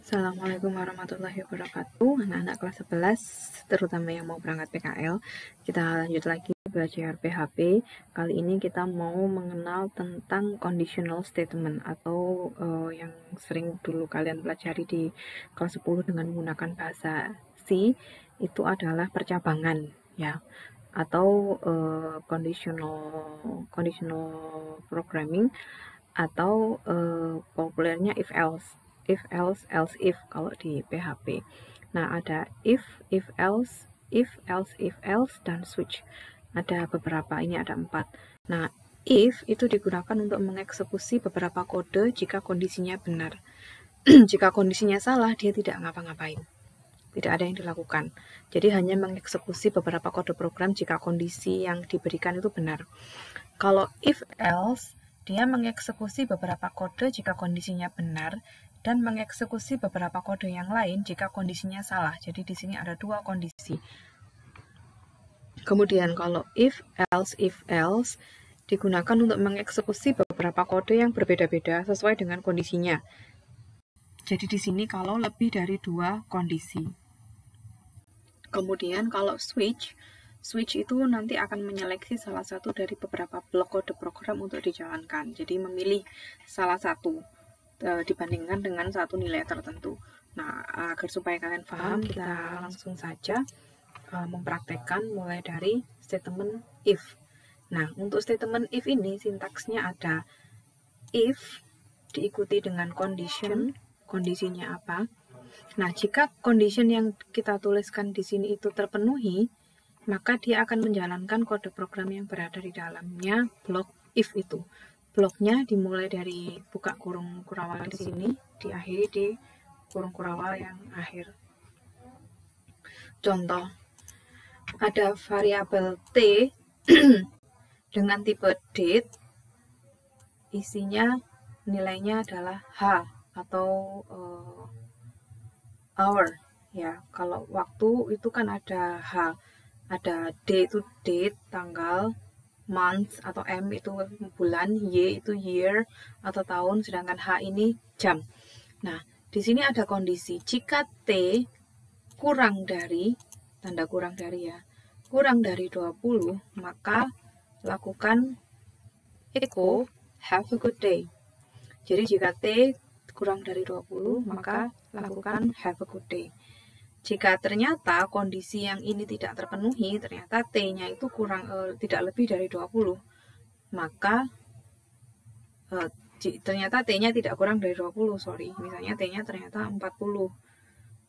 Assalamualaikum warahmatullahi wabarakatuh, anak-anak kelas 11, terutama yang mau berangkat PKL. Kita lanjut lagi belajar PHP. Kali ini kita mau mengenal tentang conditional statement atau yang sering dulu kalian pelajari di kelas 10 dengan menggunakan bahasa C, itu adalah percabangan ya, atau conditional programming, atau populernya if else, else if kalau di PHP. Nah, ada if else, dan switch. Ada beberapa, ini ada 4. Nah, if itu digunakan untuk mengeksekusi beberapa kode jika kondisinya benar. Jika kondisinya salah, dia tidak ngapa-ngapain, tidak ada yang dilakukan. Jadi hanya mengeksekusi beberapa kode program jika kondisi yang diberikan itu benar. Kalau if else, dia mengeksekusi beberapa kode jika kondisinya benar dan mengeksekusi beberapa kode yang lain jika kondisinya salah. Jadi di sini ada 2 kondisi. Kemudian kalau if else digunakan untuk mengeksekusi beberapa kode yang berbeda-beda sesuai dengan kondisinya. Jadi di sini kalau lebih dari 2 kondisi. Kemudian kalau switch itu nanti akan menyeleksi salah satu dari beberapa blok kode program untuk dijalankan. Jadi memilih salah satu dibandingkan dengan satu nilai tertentu. Nah, agar supaya kalian paham, kita langsung saja mempraktekkan mulai dari statement if. Nah, untuk statement if ini sintaksnya ada if diikuti dengan condition, kondisinya apa. Nah, jika condition yang kita tuliskan di sini itu terpenuhi, maka dia akan menjalankan kode program yang berada di dalamnya blok if itu. Bloknya dimulai dari buka kurung kurawal di sini, diakhiri di kurung kurawal yang akhir. Contoh, ada variabel T dengan tipe date, isinya nilainya adalah H atau hour ya. Kalau waktu itu kan ada H, ada D itu date, tanggal, month atau M itu bulan, Y itu year atau tahun, sedangkan H ini jam. Nah, di sini ada kondisi jika T kurang dari, tanda kurang dari ya, kurang dari 20, maka lakukan echo have a good day. Jadi jika T kurang dari 20, maka lakukan have a good day. Jika ternyata kondisi yang ini tidak terpenuhi, ternyata T-nya itu kurang tidak lebih dari 20, maka ternyata T-nya tidak kurang dari 20, misalnya T-nya ternyata 40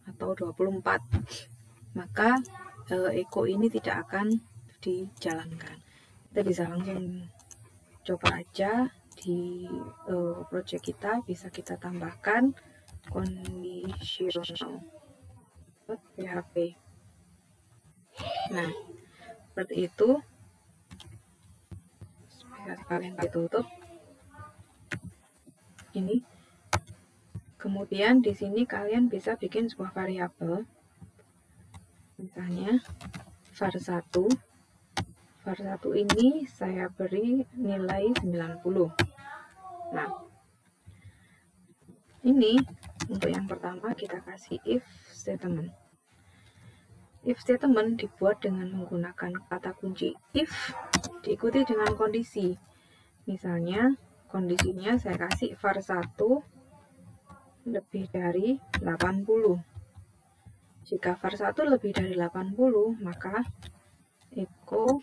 atau 24, maka echo ini tidak akan dijalankan. Kita bisa langsung coba aja di project kita, bisa kita tambahkan conditional PHP. Nah, seperti itu. Supaya kalian ditutup. Ini. Kemudian di sini kalian bisa bikin sebuah variabel. Misalnya var1. var1 ini saya beri nilai 90. Nah, ini untuk yang pertama kita kasih if statement. If statement dibuat dengan menggunakan kata kunci if diikuti dengan kondisi. Misalnya kondisinya saya kasih var1 lebih dari 80. Jika var1 lebih dari 80, maka echo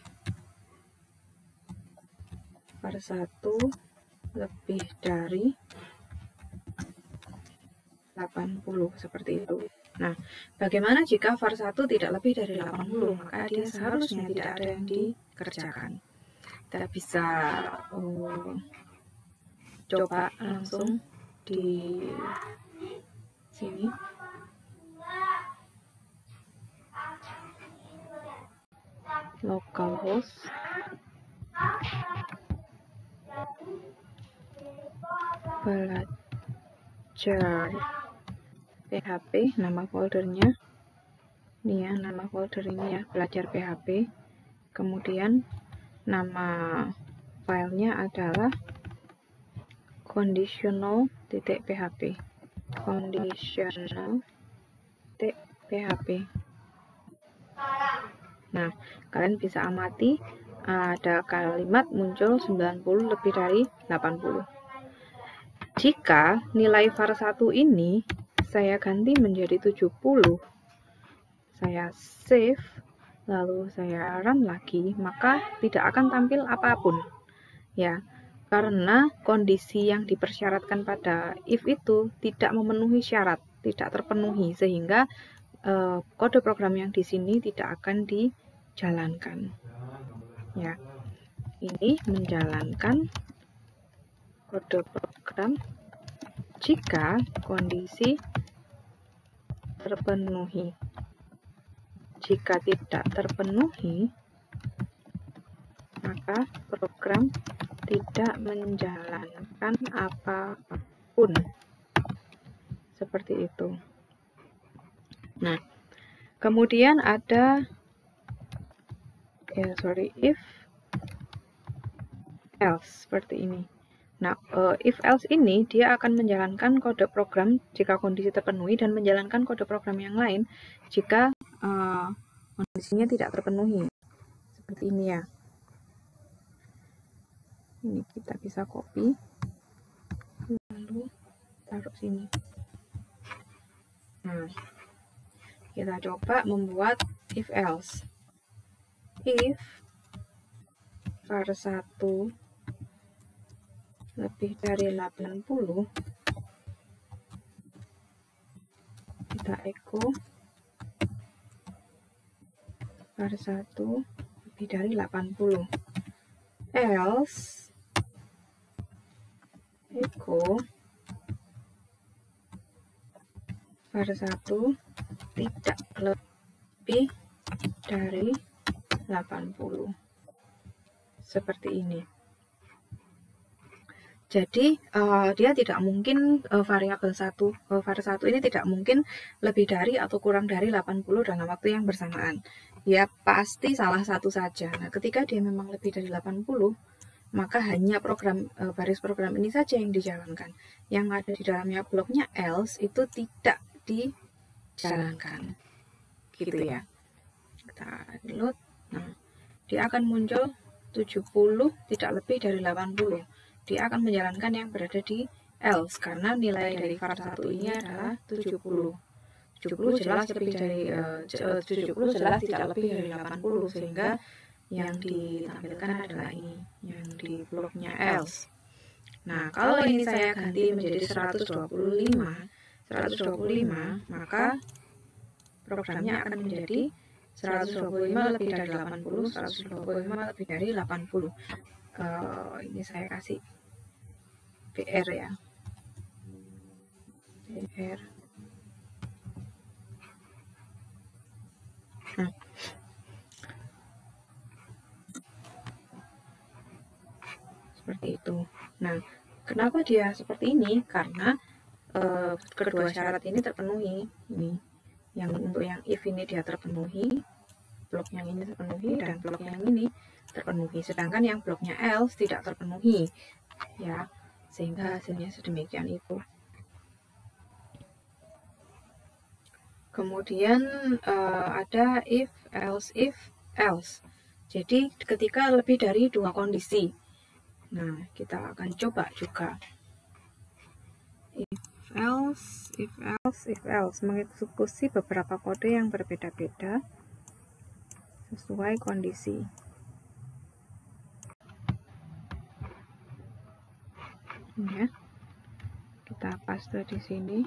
var1 lebih dari 80, seperti itu. Nah, bagaimana jika var1 tidak lebih dari 80, maka dia seharusnya tidak ada yang dikerjakan. Kita bisa coba langsung di sini. Localhost belajar PHP, nama foldernya ini ya, nama folder ini ya, belajar PHP. Kemudian nama filenya adalah conditional.php. conditional PHP. Nah, kalian bisa amati ada kalimat muncul 90 lebih dari 80. Jika nilai var1 ini saya ganti menjadi 70, saya save, lalu saya run lagi, maka tidak akan tampil apapun. Ya, karena kondisi yang dipersyaratkan pada if itu tidak memenuhi syarat, tidak terpenuhi, sehingga kode program yang di sini tidak akan dijalankan. Ya, ini menjalankan kode program jika kondisi terpenuhi. Jika tidak terpenuhi, maka program tidak menjalankan apapun. Seperti itu. Nah, kemudian ada if else seperti ini. Nah, if else ini dia akan menjalankan kode program jika kondisi terpenuhi dan menjalankan kode program yang lain jika kondisinya tidak terpenuhi. Seperti ini ya. Ini kita bisa copy lalu taruh sini. Nah, kita coba membuat if else. If var1 lebih dari 80, kita echo var1 lebih dari 80. Else echo var1 tidak lebih dari 80. Seperti ini. Jadi dia tidak mungkin variabel var1 ini tidak mungkin lebih dari atau kurang dari 80 dalam waktu yang bersamaan. Ya pasti salah satu saja. Nah, ketika dia memang lebih dari 80, maka hanya baris program ini saja yang dijalankan. Yang ada di dalamnya bloknya else itu tidak dijalankan. Gitu ya. Kita reload. Nah, dia akan muncul 70 tidak lebih dari 80. Dia akan menjalankan yang berada di else karena nilai dari var1 ini adalah 70. 70 jelas lebih dari 70 jelas tidak lebih dari 80, sehingga yang ditampilkan adalah ini yang di bloknya else. Nah, kalau ini saya ganti menjadi 125, maka programnya akan menjadi 125 lebih dari 80, 125 lebih dari 80. Ini saya kasih BR ya. BR. Nah. Seperti itu. Nah, kenapa dia seperti ini? Karena kedua syarat ini terpenuhi. Ini yang untuk yang if ini dia terpenuhi, blok yang ini terpenuhi, dan blok yang ini terpenuhi. Sedangkan yang bloknya else tidak terpenuhi, ya, sehingga hasilnya sedemikian itu. Kemudian ada if else. Jadi ketika lebih dari dua kondisi. Nah, kita akan coba juga. If else mengeksekusi beberapa kode yang berbeda-beda sesuai kondisi. Ya, kita paste di sini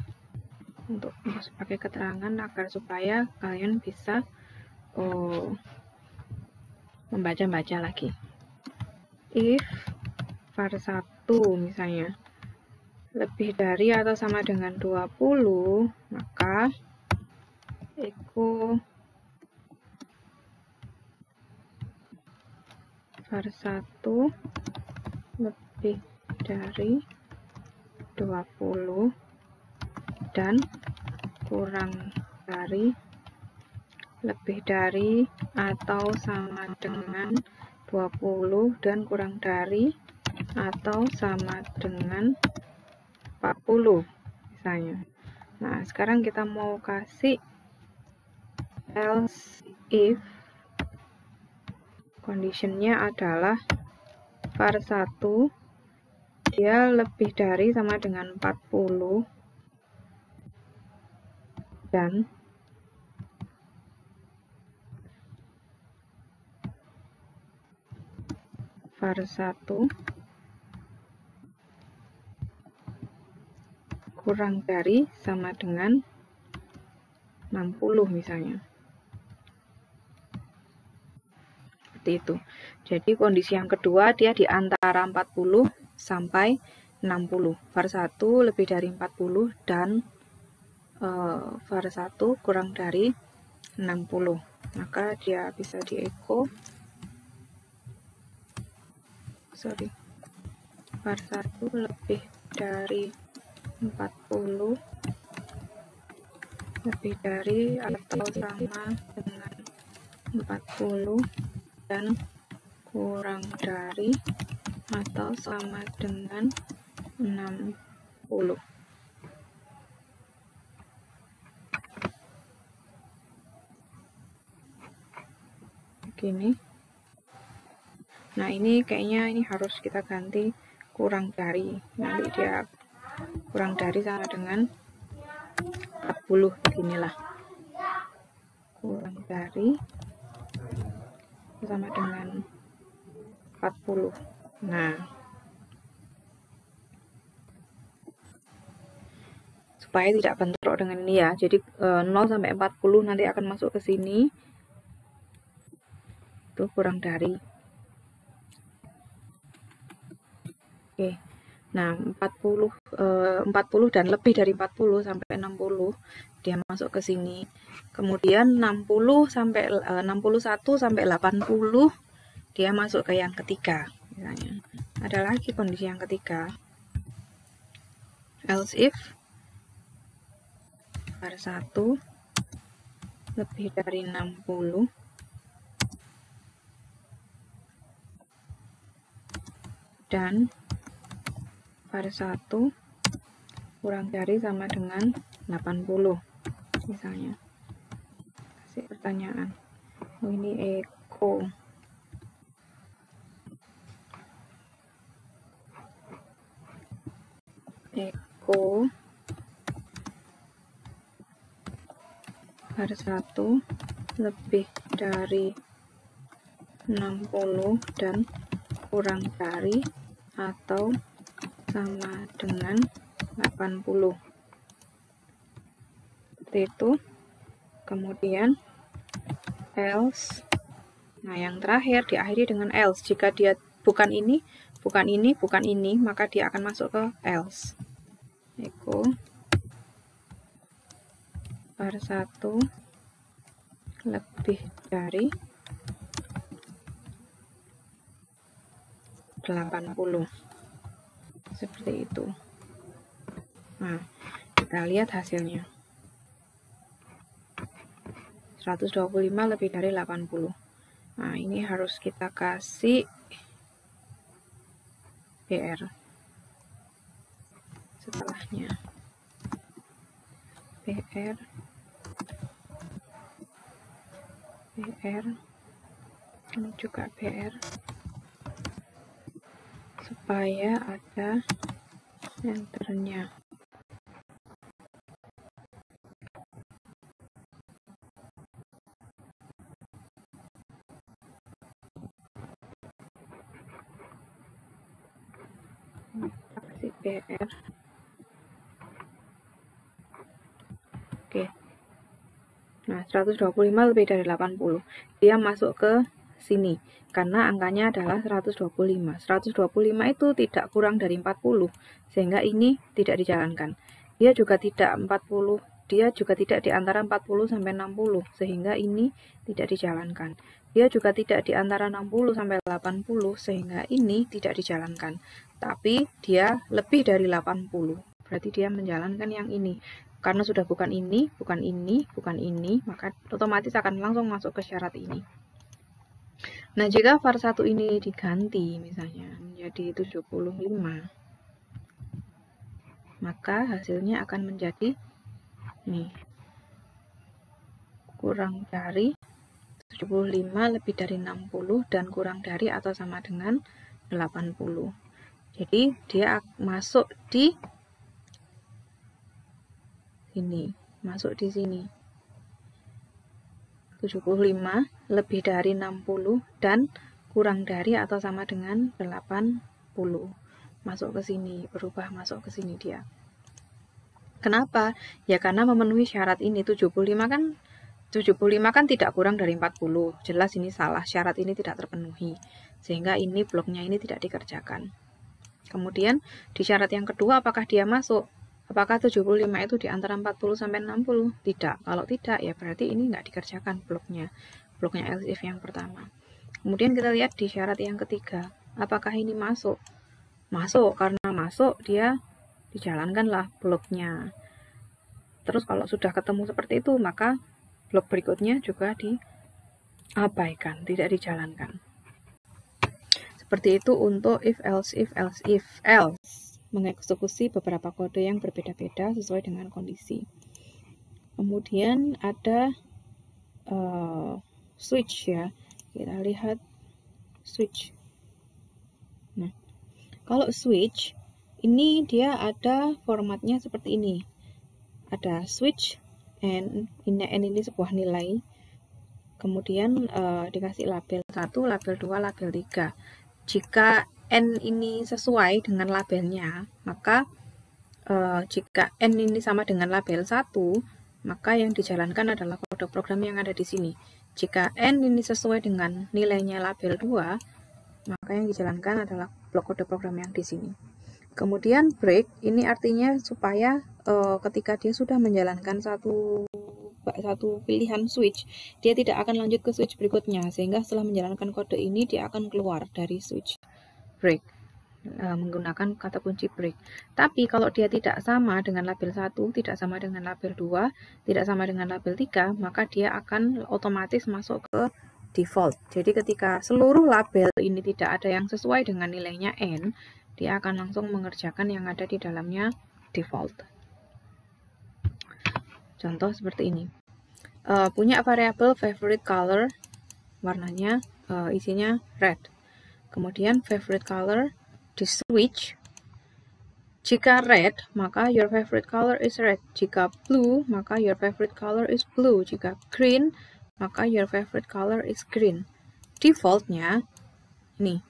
untuk sebagai keterangan agar supaya kalian bisa membaca-baca lagi. If var1 misalnya lebih dari atau sama dengan 20, maka echo var1 lebih dari 20 dan kurang dari, lebih dari atau sama dengan 20 dan kurang dari atau sama dengan 40 misalnya. Nah, sekarang kita mau kasih else if conditionnya adalah var 1 dia lebih dari sama dengan 40 dan var 1 kurang dari sama dengan 60 misalnya. Seperti itu. Jadi kondisi yang kedua dia di antara 40 sampai 60. var 1 lebih dari 40 dan var 1 kurang dari 60. Maka dia bisa di echo var 1 lebih dari 40 lebih dari atau sama dengan 40 dan kurang dari atau sama dengan 60. Begini. Nah, ini kayaknya ini harus kita ganti kurang dari. Nanti dia kurang dari sama dengan 40, beginilah. Kurang dari sama dengan 40. Nah, supaya tidak bentrok dengan ini ya. Jadi 0 sampai 40 nanti akan masuk ke sini. Itu kurang dari. Oke. Nah, 40 dan lebih dari 40 sampai 60 dia masuk ke sini. Kemudian 61 sampai 80 dia masuk ke yang ketiga misalnya. Ada lagi kondisi yang ketiga. Else if var 1 lebih dari 60 dan var 1 kurang dari sama dengan 80 misalnya. Kasih pertanyaan. Oh, ini echo var 1 lebih dari 60 dan kurang dari atau sama dengan 80. Seperti itu. Kemudian else. Nah, yang terakhir diakhiri dengan else. Jika dia bukan ini, maka dia akan masuk ke else. Echo var 1 lebih dari 80. Seperti itu. Nah, kita lihat hasilnya. 125 lebih dari 80. Nah, ini harus kita kasih BR. Setelahnya BR ini juga BR supaya ada enternya. Kasih BR. Oke. Nah, 125 lebih dari 80. Dia masuk ke sini karena angkanya adalah 125. 125 itu tidak kurang dari 40 sehingga ini tidak dijalankan. Dia juga tidak 40, dia juga tidak di antara 40 sampai 60 sehingga ini tidak dijalankan. Dia juga tidak di antara 60 sampai 80 sehingga ini tidak dijalankan. Tapi dia lebih dari 80. Berarti dia menjalankan yang ini. Karena sudah bukan ini, maka otomatis akan langsung masuk ke syarat ini. Nah, jika var 1 ini diganti misalnya menjadi 75, maka hasilnya akan menjadi Nih, kurang dari 75 lebih dari 60 dan kurang dari atau sama dengan 80. Jadi dia masuk di sini, masuk di sini. 75 lebih dari 60 dan kurang dari atau sama dengan 80. Masuk ke sini, berubah masuk ke sini dia. Kenapa? Ya karena memenuhi syarat ini. 75 kan tidak kurang dari 40. Jelas ini salah, syarat ini tidak terpenuhi. Sehingga ini bloknya ini tidak dikerjakan. Kemudian di syarat yang kedua, apakah dia masuk? Apakah 75 itu di antara 40 sampai 60? Tidak. Kalau tidak, ya berarti ini nggak dikerjakan bloknya. Bloknya else if yang pertama. Kemudian kita lihat di syarat yang ketiga. Apakah ini masuk? Masuk. Karena masuk, dia dijalankanlah bloknya. Terus kalau sudah ketemu seperti itu, maka blok berikutnya juga diabaikan, tidak dijalankan. Seperti itu untuk if else, if else, if else. Mengeksekusi beberapa kode yang berbeda-beda sesuai dengan kondisi. Kemudian ada switch ya. Kita lihat switch. Nah, kalau switch ini dia ada formatnya seperti ini. Ada switch n ini sebuah nilai. Kemudian dikasih label 1, label 2, label 3. Jika n ini sesuai dengan labelnya, maka jika n ini sama dengan label 1, maka yang dijalankan adalah kode program yang ada di sini. Jika n ini sesuai dengan nilainya label 2, maka yang dijalankan adalah blok kode program yang di sini. Kemudian break, ini artinya supaya ketika dia sudah menjalankan satu pilihan switch, dia tidak akan lanjut ke switch berikutnya, sehingga setelah menjalankan kode ini dia akan keluar dari switch break menggunakan kata kunci break. Tapi kalau dia tidak sama dengan label 1, tidak sama dengan label 2, tidak sama dengan label 3, maka dia akan otomatis masuk ke default. Jadi ketika seluruh label ini tidak ada yang sesuai dengan nilainya n, dia akan langsung mengerjakan yang ada di dalamnya default. Contoh seperti ini. Punya variabel favorite color, warnanya isinya red. Kemudian favorite color di switch. Jika red, maka your favorite color is red. Jika blue, maka your favorite color is blue. Jika green, maka your favorite color is green. Defaultnya ini.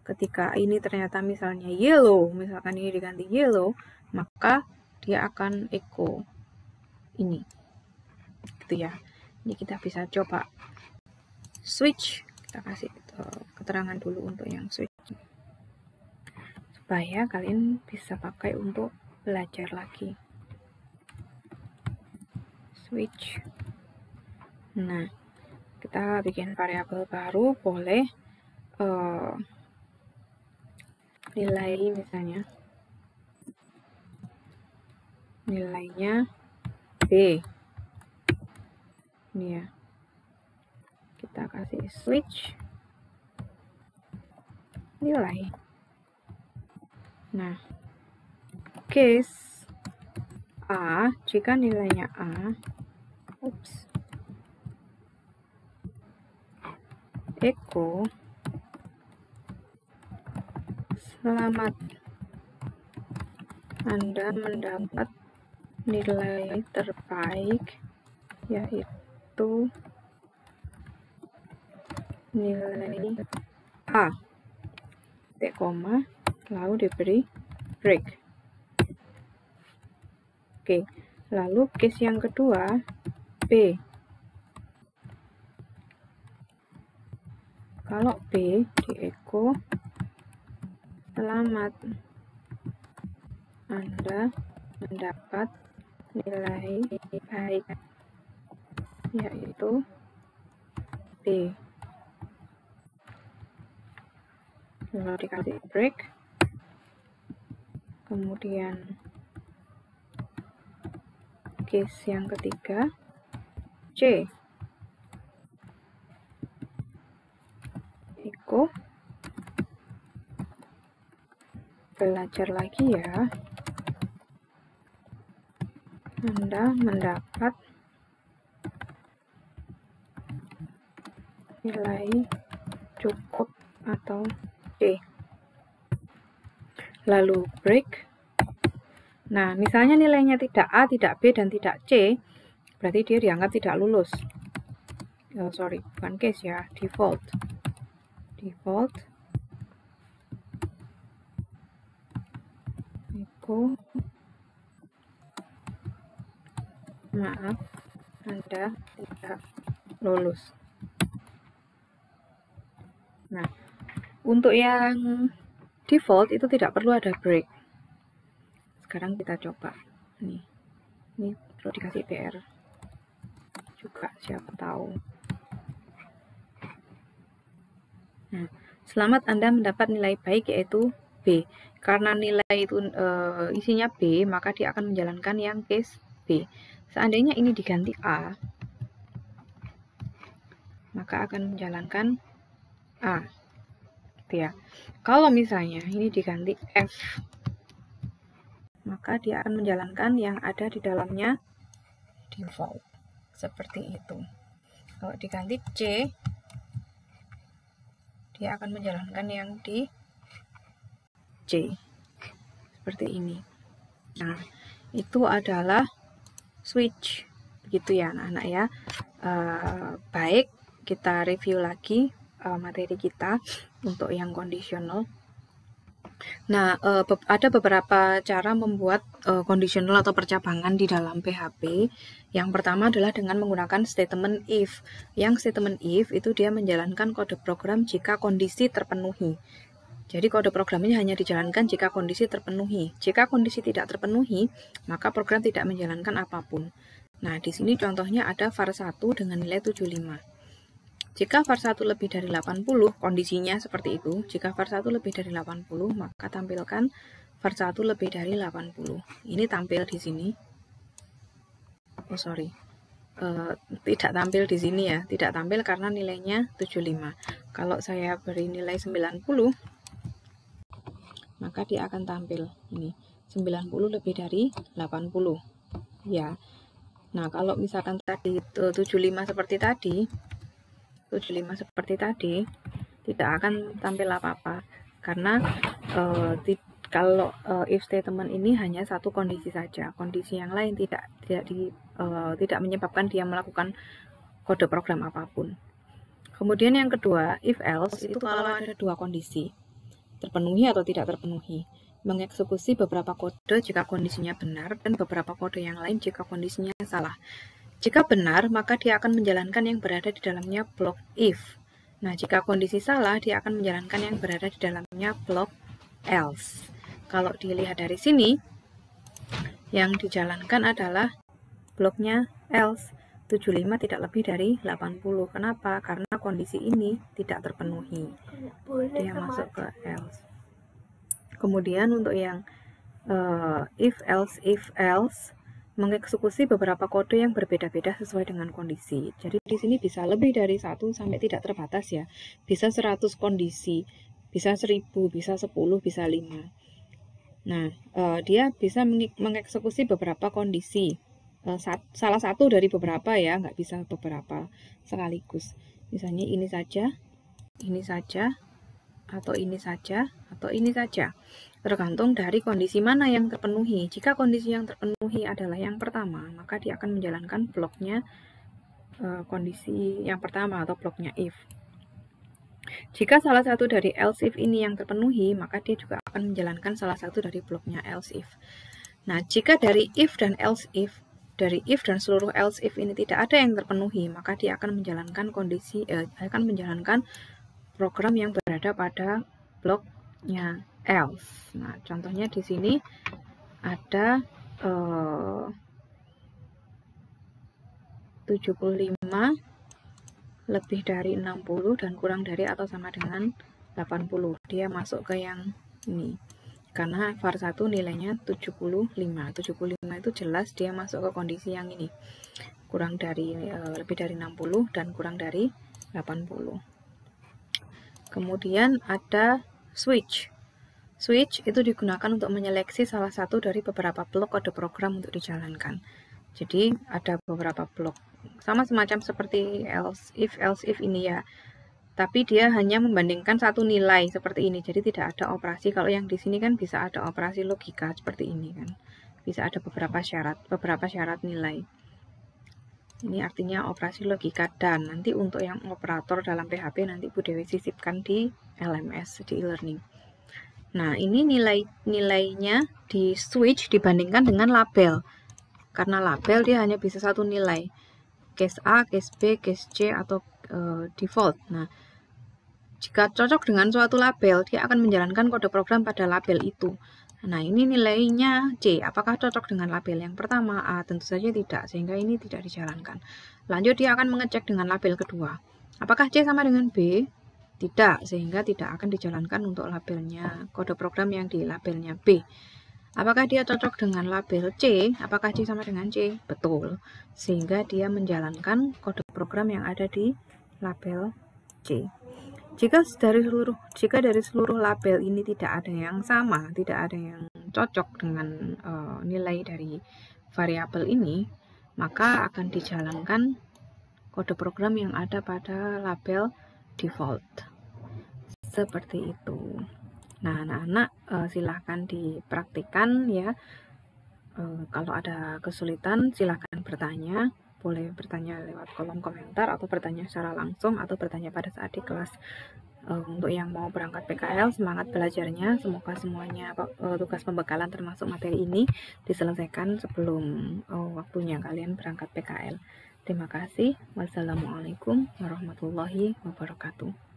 Ketika ini ternyata misalnya yellow, misalkan ini diganti yellow, maka dia akan echo ini. Gitu ya. Ini kita bisa coba switch. Kita kasih keterangan dulu untuk yang switch. Supaya kalian bisa pakai untuk belajar lagi. Switch. Nah, kita bikin variabel baru, boleh nilai misalnya nilainya B. Ini ya. Kita kasih switch nilai. Nah, case A, jika nilainya A, echo selamat, Anda mendapat nilai terbaik, yaitu nilai A, titik koma, lalu diberi break. Oke, lalu case yang kedua, B. Kalau B di echo selamat, Anda mendapat nilai baik, yaitu B. Lalu dikasih break. Kemudian case yang ketiga, C. Echo belajar lagi ya. Anda mendapat nilai cukup atau C. Lalu break. Nah, misalnya nilainya tidak A, tidak B, dan tidak C, berarti dia dianggap tidak lulus. Sorry, bukan case ya, default. Default. Echo. Maaf, Anda tidak lulus. Nah, untuk yang default itu tidak perlu ada break. Sekarang kita coba. Ini perlu dikasih PR juga, siapa tahu. Nah, selamat Anda mendapat nilai baik yaitu B. Karena nilai itu isinya B, maka dia akan menjalankan yang case B. Seandainya ini diganti A, maka akan menjalankan A. Gitu ya. Kalau misalnya ini diganti F, maka dia akan menjalankan yang ada di dalamnya default. Seperti itu. Kalau diganti C, dia akan menjalankan yang di C. Seperti ini. Nah, itu adalah switch. Begitu ya anak-anak ya. Baik, kita review lagi materi kita untuk yang conditional. Nah, ada beberapa cara membuat conditional atau percabangan di dalam PHP. Yang pertama adalah dengan menggunakan statement if. Yang statement if itu dia menjalankan kode program jika kondisi terpenuhi. Jadi kode programnya hanya dijalankan jika kondisi terpenuhi. Jika kondisi tidak terpenuhi, maka program tidak menjalankan apapun. Nah, di sini contohnya ada var1 dengan nilai 75. Jika var1 lebih dari 80, kondisinya seperti itu. Jika var1 lebih dari 80, maka tampilkan var1 lebih dari 80. Ini tampil di sini. Oh, sorry. Tidak tampil di sini ya. Tidak tampil karena nilainya 75. Kalau saya beri nilai 90, maka dia akan tampil. Ini 90 lebih dari 80. Ya. Nah, kalau misalkan tadi 75 seperti tadi, tidak akan tampil apa-apa karena kalau if statement ini hanya satu kondisi saja, kondisi yang lain tidak menyebabkan dia melakukan kode program apapun. Kemudian yang kedua, if else itu kalau ada dua kondisi, terpenuhi atau tidak terpenuhi, mengeksekusi beberapa kode jika kondisinya benar dan beberapa kode yang lain jika kondisinya salah. Jika benar, maka dia akan menjalankan yang berada di dalamnya blok if. Nah, jika kondisi salah, dia akan menjalankan yang berada di dalamnya blok else. Kalau dilihat dari sini, yang dijalankan adalah bloknya else. 75 tidak lebih dari 80. Kenapa? Karena kondisi ini tidak terpenuhi. Dia masuk ke else. Kemudian untuk yang if else, mengeksekusi beberapa kode yang berbeda-beda sesuai dengan kondisi. Jadi di sini bisa lebih dari 1 sampai tidak terbatas ya. Bisa 100 kondisi, bisa 1000, bisa 10, bisa 5. Nah, dia bisa mengeksekusi beberapa kondisi. Salah satu dari beberapa ya, nggak bisa beberapa sekaligus. Misalnya ini saja, atau ini saja, atau ini saja. Tergantung dari kondisi mana yang terpenuhi. Jika kondisi yang terpenuhi adalah yang pertama, maka dia akan menjalankan bloknya kondisi yang pertama atau bloknya if. Jika salah satu dari else if ini yang terpenuhi, maka dia juga akan menjalankan salah satu dari bloknya else if. Nah, jika dari if dan else if, dari if dan seluruh else if ini tidak ada yang terpenuhi, maka dia akan menjalankan menjalankan program yang berada pada bloknya else. Nah, contohnya di sini ada 75 lebih dari 60 dan kurang dari atau sama dengan 80. Dia masuk ke yang ini. Karena var1 nilainya 75. 75 itu jelas dia masuk ke kondisi yang ini. Kurang dari lebih dari 60 dan kurang dari 80. Kemudian ada switch. Switch itu digunakan untuk menyeleksi salah satu dari beberapa blok kode program untuk dijalankan. Jadi ada beberapa blok. Sama semacam seperti else if ini ya. Tapi dia hanya membandingkan satu nilai seperti ini. Jadi tidak ada operasi. Kalau yang di sini kan bisa ada operasi logika seperti ini kan. Bisa ada beberapa syarat nilai. Ini artinya operasi logika. Dan nanti untuk yang operator dalam PHP nanti Bu Dewi sisipkan di LMS, di e-learning. Nah, ini nilainya di switch dibandingkan dengan label. Karena label dia hanya bisa satu nilai. Case A, case B, case C, atau default. Nah, jika cocok dengan suatu label, dia akan menjalankan kode program pada label itu. Nah, ini nilainya C. Apakah cocok dengan label yang pertama? A, tentu saja tidak, sehingga ini tidak dijalankan. Lanjut, dia akan mengecek dengan label kedua. Apakah C sama dengan B? Tidak, sehingga tidak akan dijalankan untuk labelnya, kode program yang di labelnya B. Apakah dia cocok dengan label C? Apakah C sama dengan C? Betul, sehingga dia menjalankan kode program yang ada di label C. Jika dari seluruh label ini tidak ada yang sama, tidak ada yang cocok dengan nilai dari variabel ini, maka akan dijalankan kode program yang ada pada label default. Seperti itu. Nah, anak-anak silahkan dipraktikkan ya. Kalau ada kesulitan silahkan bertanya. Boleh bertanya lewat kolom komentar atau bertanya secara langsung atau bertanya pada saat di kelas. Untuk yang mau berangkat PKL, semangat belajarnya. Semoga semuanya tugas pembekalan termasuk materi ini diselesaikan sebelum waktunya kalian berangkat PKL. Terima kasih. Wassalamualaikum warahmatullahi wabarakatuh.